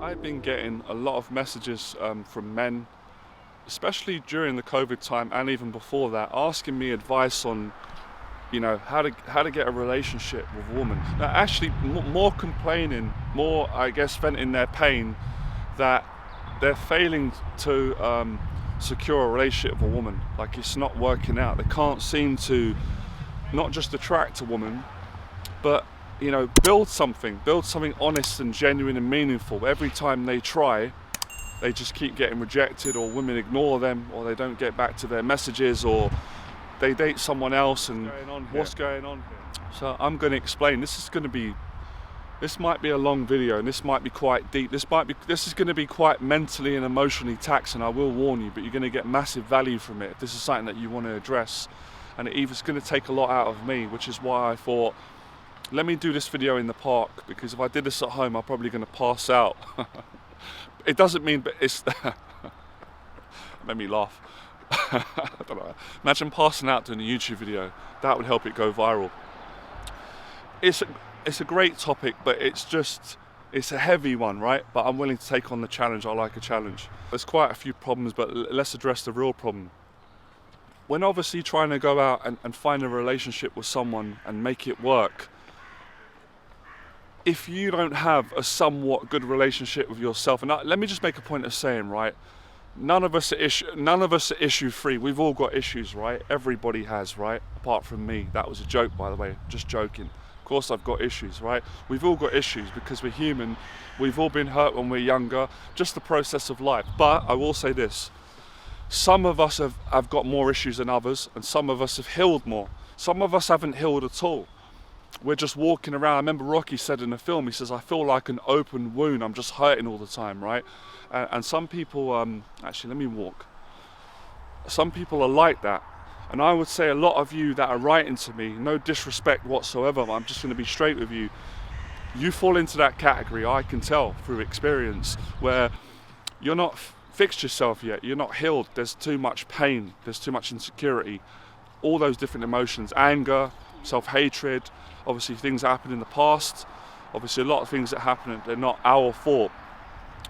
I've been getting a lot of messages from men, especially during the COVID time and even before that, asking me advice on, how to get a relationship with a woman. Now, actually, more complaining, more, I guess, venting their pain that they're failing to secure a relationship with a woman. Like, it's not working out. They can't seem to not just attract a woman, but build something honest and genuine and meaningful. Every time they try, they just keep getting rejected, or women ignore them, or they don't get back to their messages, or they date someone else. And what's going on here? So I'm going to explain. This might be a long video, and this might be quite deep. This is going to be quite mentally and emotionally taxing. I will warn you, but you're going to get massive value from it if this is something that you want to address. And it's going to take a lot out of me, which is why I thought, let me do this video in the park, because if I did this at home, I'm probably going to pass out. It doesn't mean, but it's made me laugh. I don't know. Imagine passing out doing a YouTube video. That would help it go viral. It's a great topic, but it's a heavy one, right? But I'm willing to take on the challenge. I like a challenge. There's quite a few problems, but let's address the real problem. When obviously trying to go out and find a relationship with someone and make it work, if you don't have a somewhat good relationship with yourself, and let me just make a point of saying, right, none of us are issue free. We've all got issues, right? Everybody has, right? Apart from me. That was a joke, by the way, just joking. Of course I've got issues, right? We've all got issues because we're human. We've all been hurt when we're younger, just the process of life. But I will say this, some of us have got more issues than others, and some of us have healed more. Some of us haven't healed at all. We're just walking around. I remember Rocky said in the film, he says, I feel like an open wound. I'm just hurting all the time, right? And some people, actually, let me walk. Some people are like that. And I would say a lot of you that are writing to me, no disrespect whatsoever, I'm just going to be straight with you. You fall into that category, I can tell through experience, where you're not fixed yourself yet. You're not healed. There's too much pain. There's too much insecurity. All those different emotions, anger, self-hatred, obviously things that happened in the past, obviously a lot of things that happen, they're not our fault,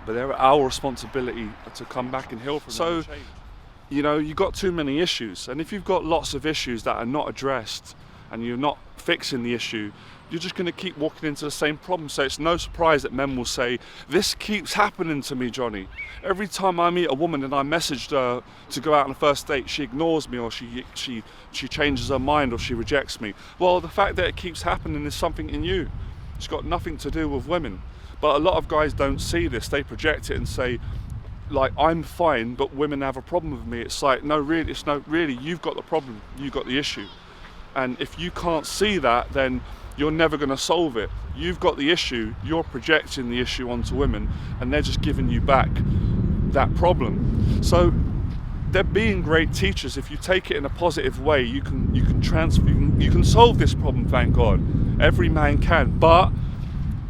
but they're our responsibility to come back and heal from them. So, you've got too many issues, and if you've got lots of issues that are not addressed and you're not fixing the issue, you're just going to keep walking into the same problem. So it's no surprise that men will say, this keeps happening to me, Johnny. Every time I meet a woman and I messaged her to go out on a first date, she ignores me, or she changes her mind, or she rejects me. Well, the fact that it keeps happening is something in you. It's got nothing to do with women. But a lot of guys don't see this. They project it and say, like, I'm fine, but women have a problem with me. It's like, no, really, you've got the problem. You've got the issue. And if you can't see that, then you're never going to solve it. You've got the issue, you're projecting the issue onto women, and they're just giving you back that problem. So they're being great teachers. If you take it in a positive way, you can solve this problem, thank God. Every man can, but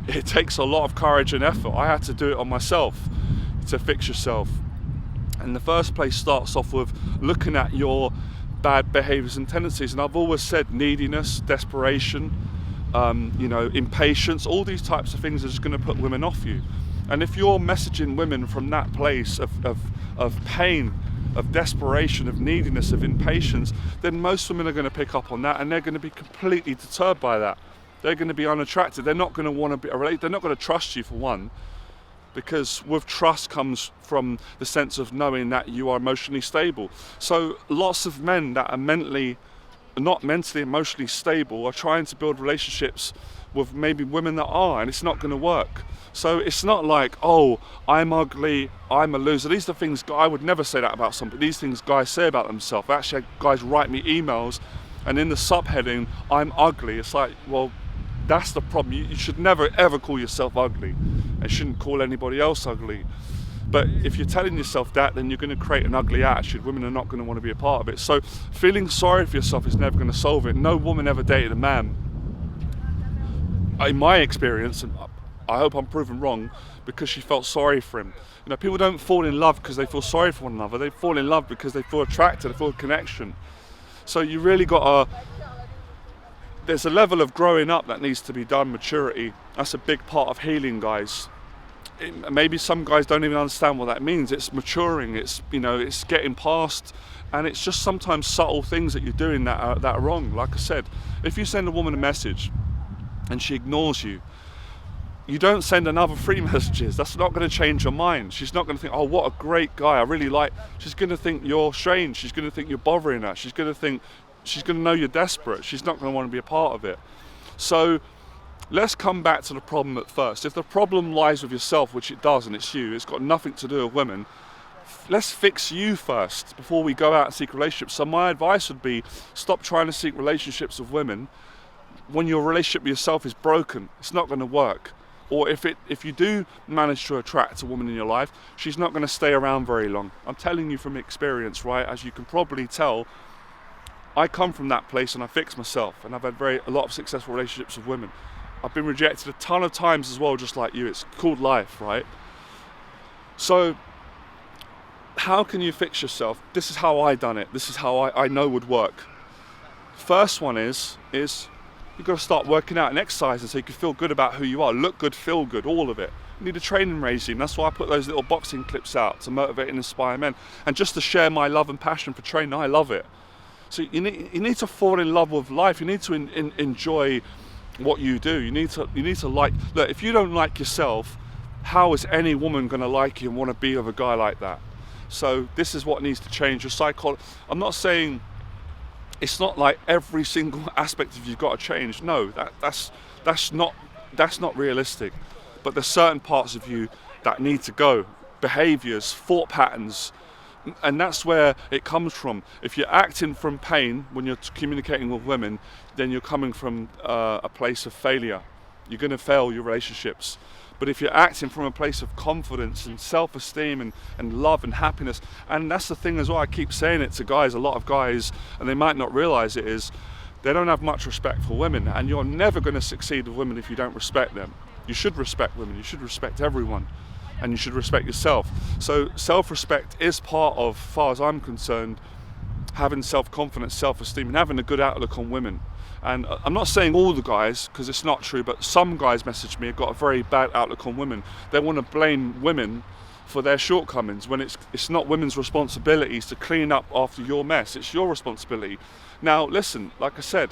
it takes a lot of courage and effort. I had to do it on myself to fix yourself. And the first place starts off with looking at your bad behaviors and tendencies. And I've always said neediness, desperation, impatience, all these types of things are just going to put women off you. And if you're messaging women from that place of pain, of desperation, of neediness, of impatience, then most women are going to pick up on that, and they're going to be completely deterred by that. They're going to be unattracted. They're not going to want to be related. They're not going to trust you, for one, because with trust comes from the sense of knowing that you are emotionally stable. So lots of men that are not mentally, emotionally stable are trying to build relationships with maybe women that are, and it's not going to work. So it's not like, oh, I'm ugly, I'm a loser. These are things, I would never say that about somebody. These things guys say about themselves. Actually, guys write me emails, and in the subheading, I'm ugly. It's like, well, that's the problem. You should never ever call yourself ugly, and shouldn't call anybody else ugly. But if you're telling yourself that, then you're going to create an ugly attitude. Women are not going to want to be a part of it. So feeling sorry for yourself is never going to solve it. No woman ever dated a man, in my experience, and I hope I'm proven wrong, because she felt sorry for him. People don't fall in love because they feel sorry for one another. They fall in love because they feel attracted, they feel a connection. So you really got to, there's a level of growing up that needs to be done, maturity. That's a big part of healing, guys. maybe some guys don't even understand what that means. It's maturing, it's, you know, it's getting past, and it's just sometimes subtle things that you're doing that are wrong. Like I said, if you send a woman a message and she ignores you, you don't send another 3 messages. That's not going to change her mind. She's not going to think, oh, what a great guy, I really like. She's going to think you're strange. She's going to think you're bothering her. She's going to know you're desperate. She's not going to want to be a part of it. So let's come back to the problem at first. If the problem lies with yourself, which it does, and it's you, it's got nothing to do with women, let's fix you first before we go out and seek relationships. So my advice would be, stop trying to seek relationships with women when your relationship with yourself is broken. It's not going to work. Or if you do manage to attract a woman in your life, she's not going to stay around very long. I'm telling you from experience, right? As you can probably tell, I come from that place and I fix myself, and I've had a lot of successful relationships with women. I've been rejected a ton of times as well, just like you. It's called life, right? So how can you fix yourself? This is how I done it. This is how I know would work. First one is you've got to start working out and exercising so you can feel good about who you are. Look good, feel good, all of it. You need a training regime. That's why I put those little boxing clips out, to motivate and inspire men. And just to share my love and passion for training. I love it. So you need to fall in love with life. You need to enjoy what you do. You need to like, look, if you don't like yourself, how is any woman going to like you and want to be with a guy like that? So this is what needs to change. Your psychology. I'm not saying it's not like every single aspect of you've got to change. No, that's not realistic. But there's certain parts of you that need to go. Behaviors, thought patterns, and that's where it comes from. If you're acting from pain when you're communicating with women, then you're coming from a place of failure. You're going to fail your relationships. But if you're acting from a place of confidence and self-esteem and love and happiness, and that's the thing as well, I keep saying it to guys, a lot of guys, and they might not realize it, is they don't have much respect for women, and you're never going to succeed with women if you don't respect them. You should respect women, you should respect everyone, and you should respect yourself. So self-respect is part of, as far as I'm concerned, having self-confidence, self-esteem, and having a good outlook on women. And I'm not saying all the guys, because it's not true, but some guys message me have got a very bad outlook on women. They want to blame women for their shortcomings when it's not women's responsibilities to clean up after your mess. It's your responsibility. Now listen, like I said,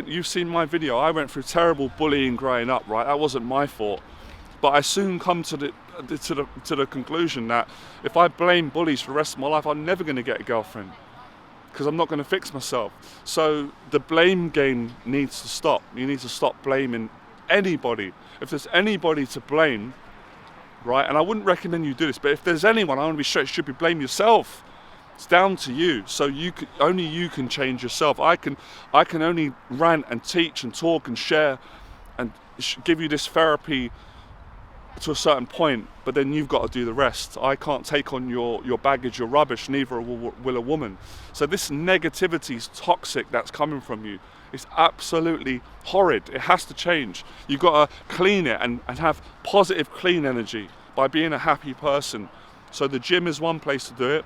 you've seen my video. I went through terrible bullying growing up, right? That wasn't my fault. But I soon come to the conclusion that if I blame bullies for the rest of my life, I'm never going to get a girlfriend, because I'm not going to fix myself. So the blame game needs to stop. You need to stop blaming anybody. If there's anybody to blame, right, and I wouldn't recommend you do this, but if there's anyone, I want to be straight, should be blame yourself. It's down to you. So only you can change yourself. I can only rant and teach and talk and share and give you this therapy to a certain point, but then you've got to do the rest. I can't take on your baggage, your rubbish, neither will a woman. So this negativity is toxic that's coming from you. It's absolutely horrid. It has to change. You've got to clean it and have positive, clean energy by being a happy person. So the gym is one place to do it.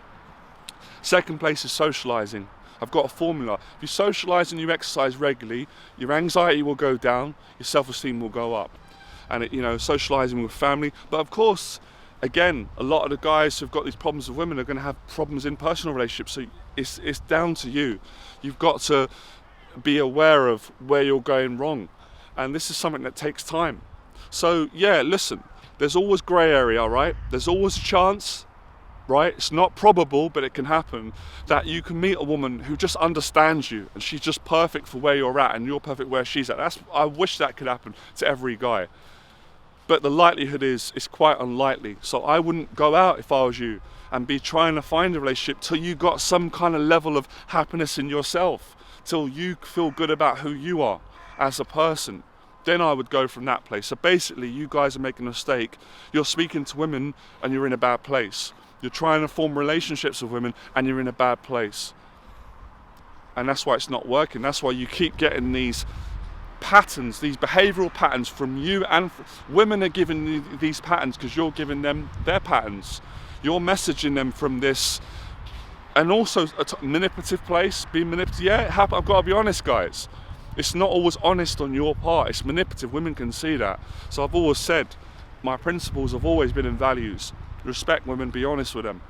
Socializing place is socializing. I've got a formula. If you socialize and you exercise regularly, your anxiety will go down, your self-esteem will go up. And socializing with family. But of course, again, a lot of the guys who've got these problems with women are going to have problems in personal relationships. So it's down to you. You've got to be aware of where you're going wrong, and this is something that takes time. So yeah, listen, there's always grey area, right? There's always a chance, right? It's not probable, but it can happen that you can meet a woman who just understands you and she's just perfect for where you're at and you're perfect where she's at. I wish that could happen to every guy. But the likelihood is it's quite unlikely. So I wouldn't go out if I was you and be trying to find a relationship till you got some kind of level of happiness in yourself, till you feel good about who you are as a person. Then I would go from that place. So basically, you guys are making a mistake. You're speaking to women and you're in a bad place. You're trying to form relationships with women and you're in a bad place. And that's why it's not working. That's why you keep getting these patterns, these behavioral patterns from you, and women are giving you these patterns because you're giving them their patterns. You're messaging them from this, and also a manipulative place, being manipulative. Yeah, I've got to be honest, guys. It's not always honest on your part. It's manipulative. Women can see that. So I've always said, my principles have always been in values. Respect women, be honest with them.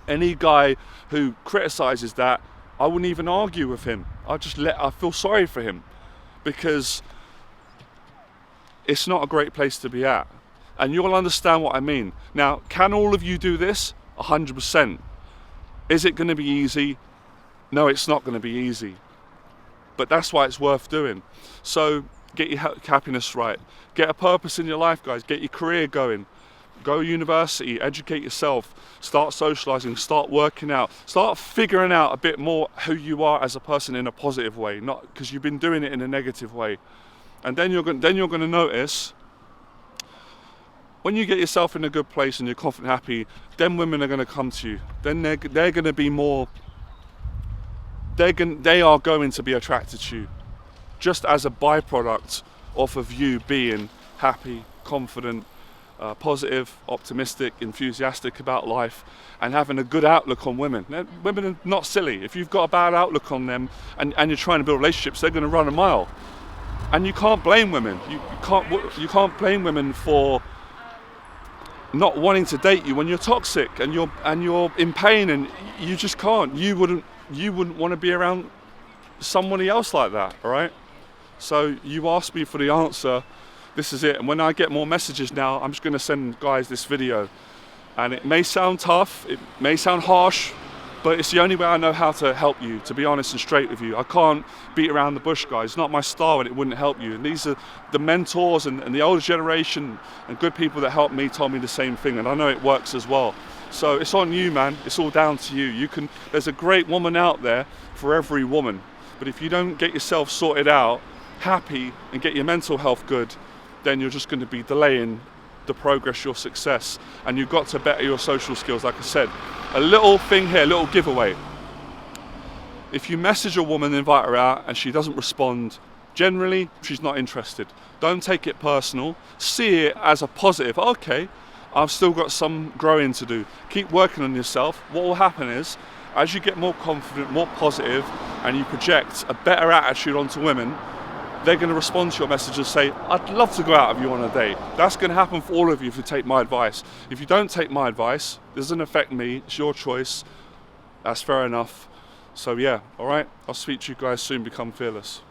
Any guy who criticizes that, I wouldn't even argue with him. I feel sorry for him, because it's not a great place to be at. And you'll understand what I mean. Now, can all of you do this? 100%. Is it going to be easy? No, it's not going to be easy. But that's why it's worth doing. So get your happiness right. Get a purpose in your life, guys. Get your career going. Go to university, educate yourself, start socializing, start working out, start figuring out a bit more who you are as a person in a positive way, not because you've been doing it in a negative way. And then you're going to notice, when you get yourself in a good place and you're confident, happy, then women are going to come to you. Then they're going to be more, they are going to be attracted to you, just as a byproduct of you being happy, confident, positive, optimistic, enthusiastic about life, and having a good outlook on women. Women are not silly. If you've got a bad outlook on them and you're trying to build relationships, they're going to run a mile. And you can't blame women. You can't blame women for not wanting to date you when you're toxic and you're in pain, and you just can't. You wouldn't want to be around somebody else like that, all right? So you asked me for the answer. This is it. And when I get more messages now, I'm just going to send guys this video. And it may sound tough, it may sound harsh, but it's the only way I know how to help you, to be honest and straight with you. I can't beat around the bush, guys. It's not my style, and it wouldn't help you. And these are the mentors and the older generation and good people that helped me told me the same thing, and I know it works as well. So it's on you, man. It's all down to you. There's a great woman out there for every woman. But if you don't get yourself sorted out, happy, and get your mental health good, then you're just going to be delaying the progress, your success. And you've got to better your social skills, like I said. A little thing here, a little giveaway. If you message a woman, invite her out, and she doesn't respond, generally, she's not interested. Don't take it personal. See it as a positive. Okay, I've still got some growing to do. Keep working on yourself. What will happen is, as you get more confident, more positive, and you project a better attitude onto women, they're going to respond to your message and say, I'd love to go out with you on a date. That's going to happen for all of you if you take my advice. If you don't take my advice, it doesn't affect me, it's your choice. That's fair enough. So yeah, all right, I'll speak to you guys soon. Become fearless.